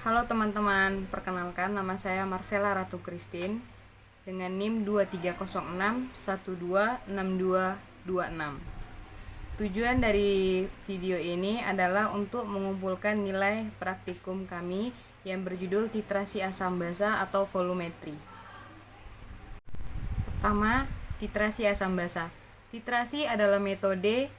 Halo teman-teman, perkenalkan nama saya Marcela Ratu dengan NIM 2306126226. Tujuan dari video ini adalah untuk mengumpulkan nilai praktikum kami yang berjudul Titrasi Asam Basa atau Volumetri. Pertama, titrasi asam basa. Titrasi adalah metode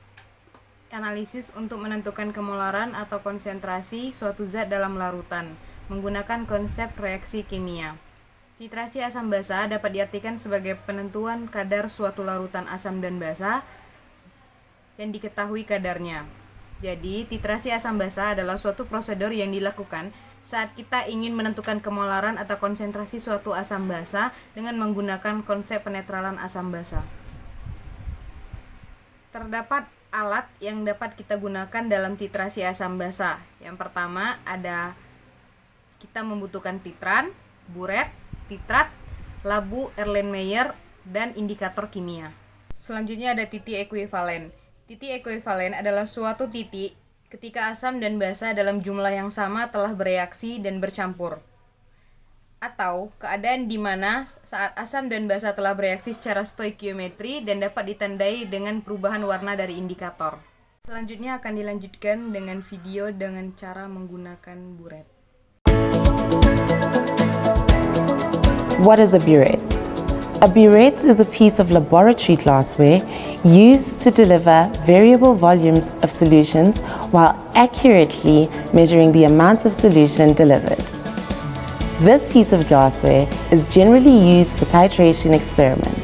analisis untuk menentukan kemolaran atau konsentrasi suatu zat dalam larutan menggunakan konsep reaksi kimia. Titrasi asam basa dapat diartikan sebagai penentuan kadar suatu larutan asam dan basa yang diketahui kadarnya. Jadi, titrasi asam basa adalah suatu prosedur yang dilakukan saat kita ingin menentukan kemolaran atau konsentrasi suatu asam basa dengan menggunakan konsep penetralan asam basa. Terdapat alat yang dapat kita gunakan dalam titrasi asam basa. Yang pertama kita membutuhkan titran, buret, titrat, labu Erlenmeyer, dan indikator kimia. Selanjutnya ada titik ekuivalen. Titik ekuivalen adalah suatu titik ketika asam dan basa dalam jumlah yang sama telah bereaksi dan bercampur, atau keadaan di mana saat asam dan basa telah bereaksi secara stoikiometri dan dapat ditandai dengan perubahan warna dari indikator. Selanjutnya akan dilanjutkan dengan video dengan cara menggunakan buret. What is a burette? A burette is a piece of laboratory glassware used to deliver variable volumes of solutions while accurately measuring the amount of solution delivered. This piece of glassware is generally used for titration experiments.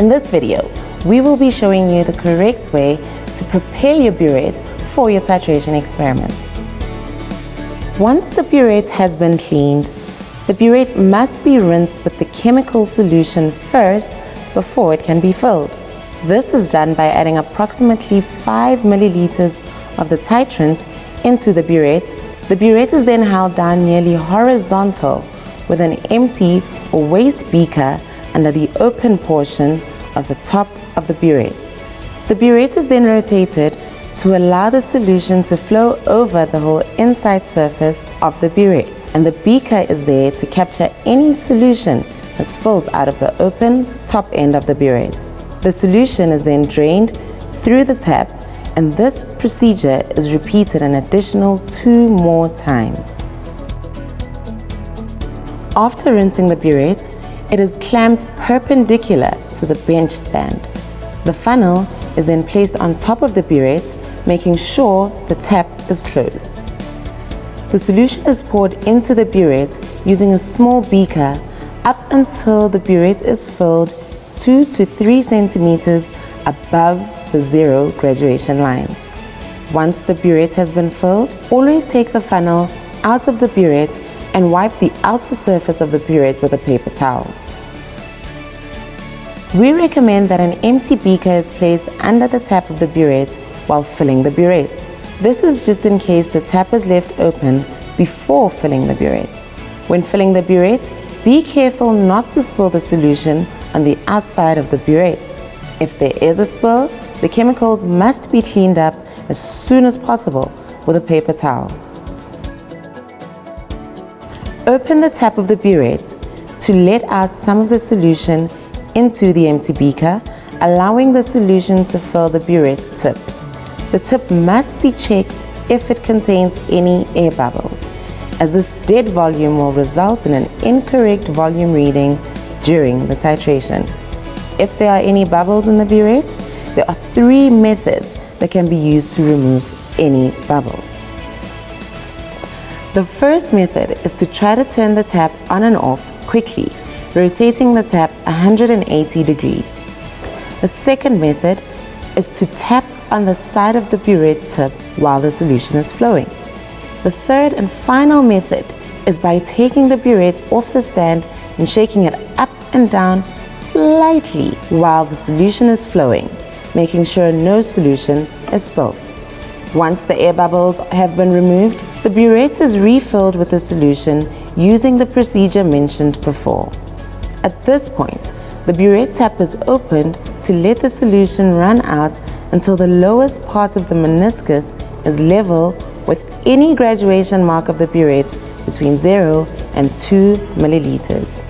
In this video, we will be showing you the correct way to prepare your burette for your titration experiments. Once the burette has been cleaned, the burette must be rinsed with the chemical solution first before it can be filled. This is done by adding approximately 5 milliliters of the titrant into the burette. The burette is then held down nearly horizontal with an empty or waste beaker under the open portion of the top of the burette. The burette is then rotated to allow the solution to flow over the whole inside surface of the burette, and the beaker is there to capture any solution that spills out of the open top end of the burette. The solution is then drained through the tap, and this procedure is repeated an additional 2 more times. After rinsing the burette, it is clamped perpendicular to the bench stand. The funnel is then placed on top of the burette, making sure the tap is closed. The solution is poured into the burette using a small beaker up until the burette is filled 2 to 3 centimeters above the zero graduation line. Once the burette has been filled, always take the funnel out of the burette and wipe the outer surface of the burette with a paper towel. We recommend that an empty beaker is placed under the tap of the burette while filling the burette. This is just in case the tap is left open before filling the burette. When filling the burette, be careful not to spill the solution on the outside of the burette. If there is a spill, the chemicals must be cleaned up as soon as possible with a paper towel. Open the tap of the burette to let out some of the solution into the empty beaker, allowing the solution to fill the burette tip. The tip must be checked if it contains any air bubbles, as this dead volume will result in an incorrect volume reading during the titration. If there are any bubbles in the burette, there are 3 methods that can be used to remove any bubbles. The first method is to try to turn the tap on and off quickly, rotating the tap 180 degrees. The second method is to tap on the side of the burette tip while the solution is flowing. The third and final method is by taking the burette off the stand and shaking it up and down slightly while the solution is flowing, making sure no solution is spilt. Once the air bubbles have been removed, the burette is refilled with the solution using the procedure mentioned before. At this point, the burette tap is opened to let the solution run out until the lowest part of the meniscus is level with any graduation mark of the burette between 0 and 2 milliliters.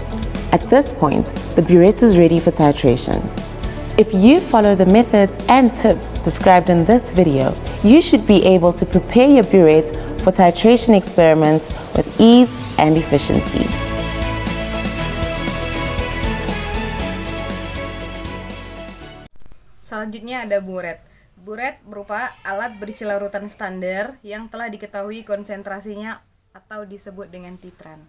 At this point, the burette is ready for titration. If you follow the methods and tips described in this video, you should be able to prepare your burette for titration experiments with ease and efficiency. Selanjutnya ada buret. Buret berupa alat berisi larutan standar yang telah diketahui konsentrasinya atau disebut dengan titran.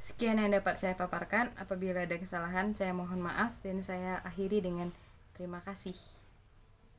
Sekian yang dapat saya paparkan. Apabila ada kesalahan, saya mohon maaf dan saya akhiri dengan terima kasih.